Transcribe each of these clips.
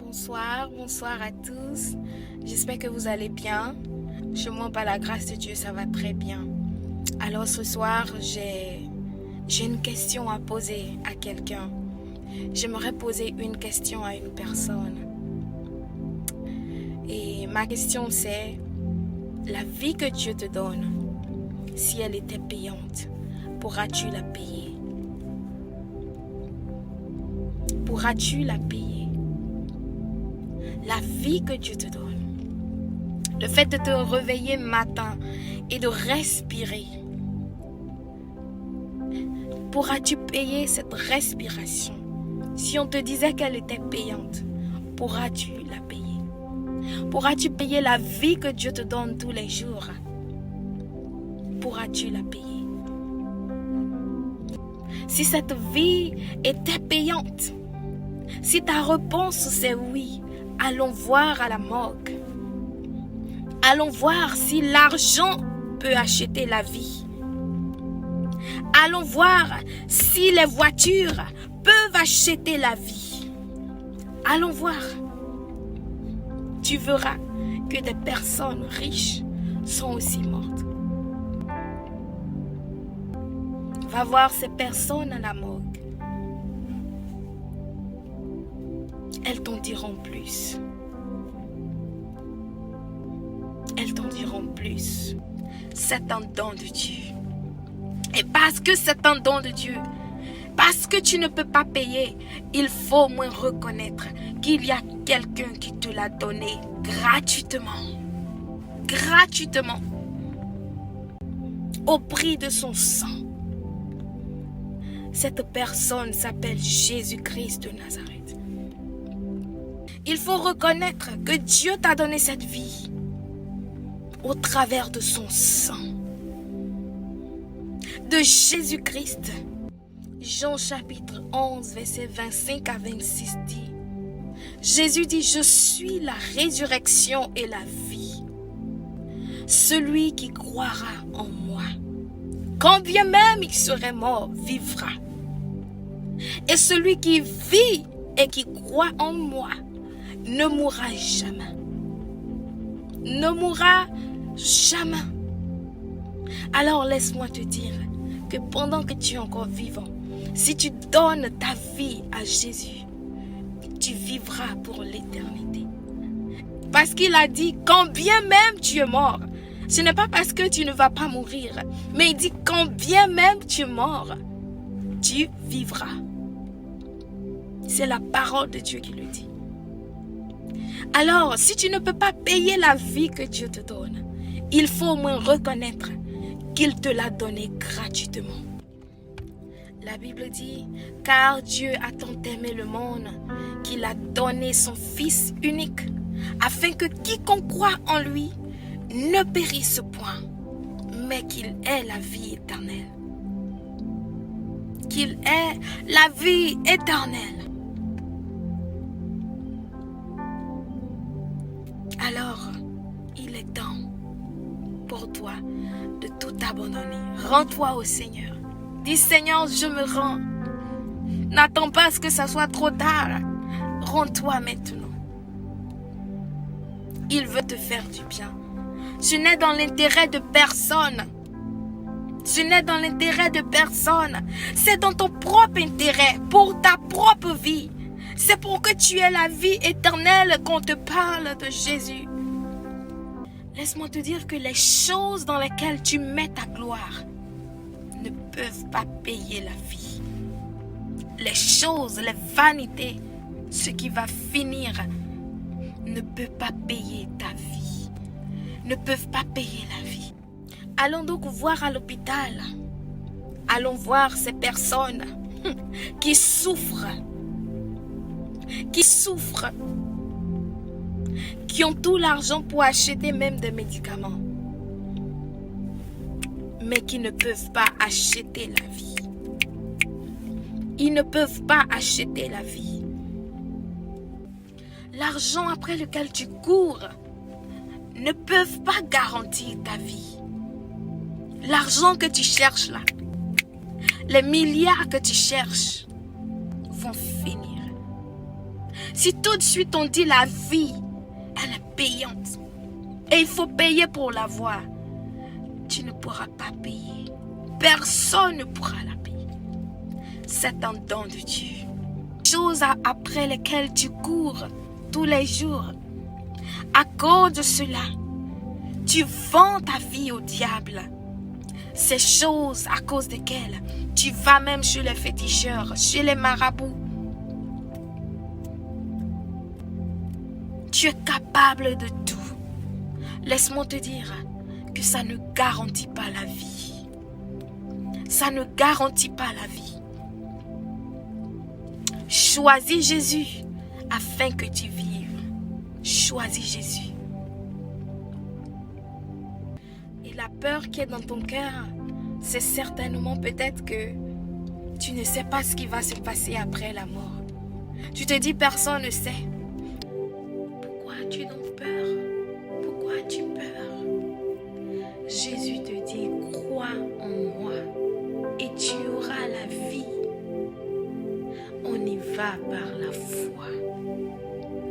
Bonsoir à tous. J'espère que vous allez bien. Chez moi, par la grâce de Dieu, ça va très bien. Alors ce soir, j'ai une question à poser à quelqu'un. J'aimerais poser une question à une personne. Et ma question c'est, la vie que Dieu te donne, si elle était payante, pourras-tu la payer? Pourras-tu la payer? La vie que Dieu te donne, le fait de te réveiller matin et de respirer, pourras-tu payer cette respiration? Si on te disait qu'elle était payante, pourras-tu la payer? Pourras-tu payer la vie que Dieu te donne tous les jours? Pourras-tu la payer? Si cette vie était payante, si ta réponse c'est oui, allons voir à la morgue. Allons voir si l'argent peut acheter la vie. Allons voir si les voitures peuvent acheter la vie. Allons voir. Tu verras que des personnes riches sont aussi mortes. Va voir ces personnes à la morgue. Elles t'en diront plus. Elles t'en diront plus. C'est un don de Dieu. Et parce que c'est un don de Dieu, parce que tu ne peux pas payer, il faut au moins reconnaître qu'il y a quelqu'un qui te l'a donné gratuitement. Gratuitement. Au prix de son sang. Cette personne s'appelle Jésus-Christ de Nazareth. Il faut reconnaître que Dieu t'a donné cette vie au travers de son sang. De Jésus-Christ. Jean chapitre 11, verset 25 à 26 dit, Jésus dit, je suis la résurrection et la vie. Celui qui croira en moi, quand bien même il serait mort, vivra. Et celui qui vit et qui croit en moi, ne mourra jamais. Ne mourra jamais. Alors laisse-moi te dire que pendant que tu es encore vivant, si tu donnes ta vie à Jésus, tu vivras pour l'éternité. Parce qu'il a dit, quand bien même tu es mort, ce n'est pas parce que tu ne vas pas mourir, mais il dit, quand bien même tu es mort, tu vivras. C'est la parole de Dieu qui le dit. Alors, si tu ne peux pas payer la vie que Dieu te donne, il faut au moins reconnaître qu'il te l'a donnée gratuitement. La Bible dit, car Dieu a tant aimé le monde qu'il a donné son Fils unique, afin que quiconque croit en lui ne périsse point, mais qu'il ait la vie éternelle. Qu'il ait la vie éternelle. Alors, il est temps pour toi de tout abandonner. Rends-toi au Seigneur. Dis, Seigneur, je me rends. N'attends pas à ce que ça soit trop tard. Rends-toi maintenant. Il veut te faire du bien. Ce n'est dans l'intérêt de personne. Ce n'est dans l'intérêt de personne. C'est dans ton propre intérêt, pour ta propre vie. C'est pour que tu aies la vie éternelle qu'on te parle de Jésus. Laisse-moi te dire que les choses dans lesquelles tu mets ta gloire ne peuvent pas payer la vie. Les choses, les vanités, ce qui va finir ne peut pas payer ta vie. Ne peuvent pas payer la vie. Allons donc voir à l'hôpital. Allons voir ces personnes qui souffrent. Qui ont tout l'argent pour acheter même des médicaments, mais qui ne peuvent pas acheter la vie. Ils ne peuvent pas acheter la vie. L'argent après lequel tu cours ne peuvent pas garantir ta vie. L'argent que tu cherches là, les milliards que tu cherches vont finir. Si tout de suite on dit la vie, elle est payante, et il faut payer pour l'avoir, tu ne pourras pas payer. Personne ne pourra la payer. C'est un don de Dieu. Choses après lesquelles tu cours tous les jours. À cause de cela, tu vends ta vie au diable. Ces choses à cause desquelles tu vas même chez les féticheurs, chez les marabouts. Tu es capable de tout. Laisse-moi te dire que ça ne garantit pas la vie. Ça ne garantit pas la vie. Choisis Jésus afin que tu vives. Choisis Jésus. Et la peur qui est dans ton cœur, c'est certainement peut-être que tu ne sais pas ce qui va se passer après la mort. Tu te dis personne ne sait. Pourquoi as-tu donc peur? Pourquoi as-tu peur? Jésus te dit, crois en moi et tu auras la vie. On y va par la foi.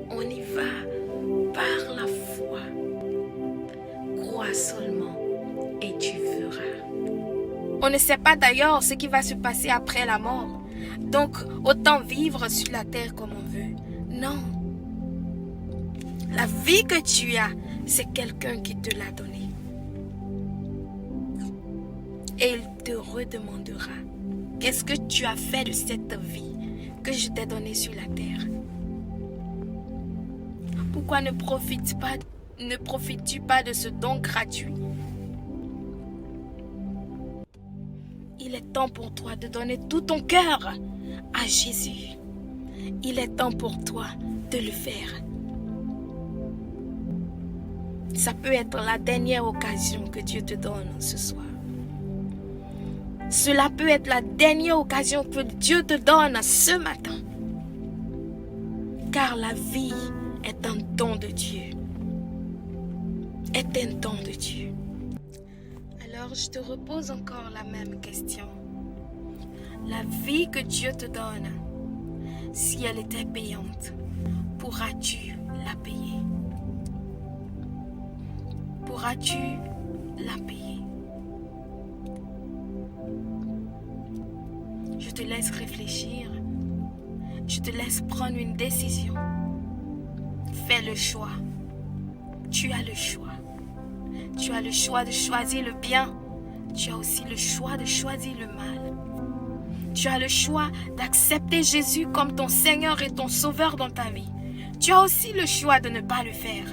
On y va par la foi. Crois seulement et tu verras. On ne sait pas d'ailleurs ce qui va se passer après la mort. Donc, autant vivre sur la terre comme on veut. Non. La vie que tu as, c'est quelqu'un qui te l'a donnée. Et il te redemandera, qu'est-ce que tu as fait de cette vie que je t'ai donnée sur la terre? Pourquoi ne profites-tu pas de ce don gratuit? Il est temps pour toi de donner tout ton cœur à Jésus. Il est temps pour toi de le faire. Ça peut être la dernière occasion que Dieu te donne ce soir. Cela peut être la dernière occasion que Dieu te donne ce matin. Car la vie est un don de Dieu. Est un don de Dieu. Alors je te repose encore la même question. La vie que Dieu te donne, si elle était payante, pourras-tu la payer? Pourras-tu la payer? Je te laisse réfléchir. Je te laisse prendre une décision. Fais le choix. Tu as le choix. Tu as le choix de choisir le bien. Tu as aussi le choix de choisir le mal. Tu as le choix d'accepter Jésus comme ton Seigneur et ton Sauveur dans ta vie. Tu as aussi le choix de ne pas le faire.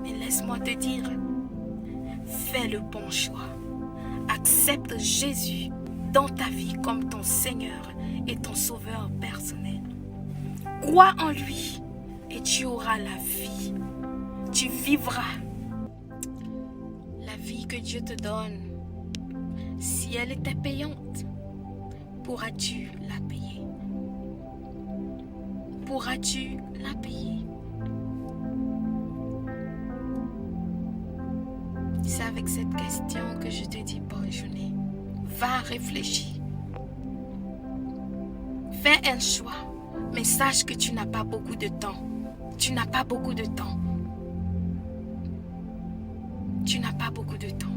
Mais laisse-moi te dire, fais le bon choix. Accepte Jésus dans ta vie comme ton Seigneur et ton Sauveur personnel. Crois en lui et tu auras la vie. Tu vivras la vie que Dieu te donne. Si elle était payante, pourras-tu la payer? Pourras-tu la payer? C'est avec cette question que je te dis bonne journée. Va réfléchir. Fais un choix, mais sache que tu n'as pas beaucoup de temps. Tu n'as pas beaucoup de temps. Tu n'as pas beaucoup de temps.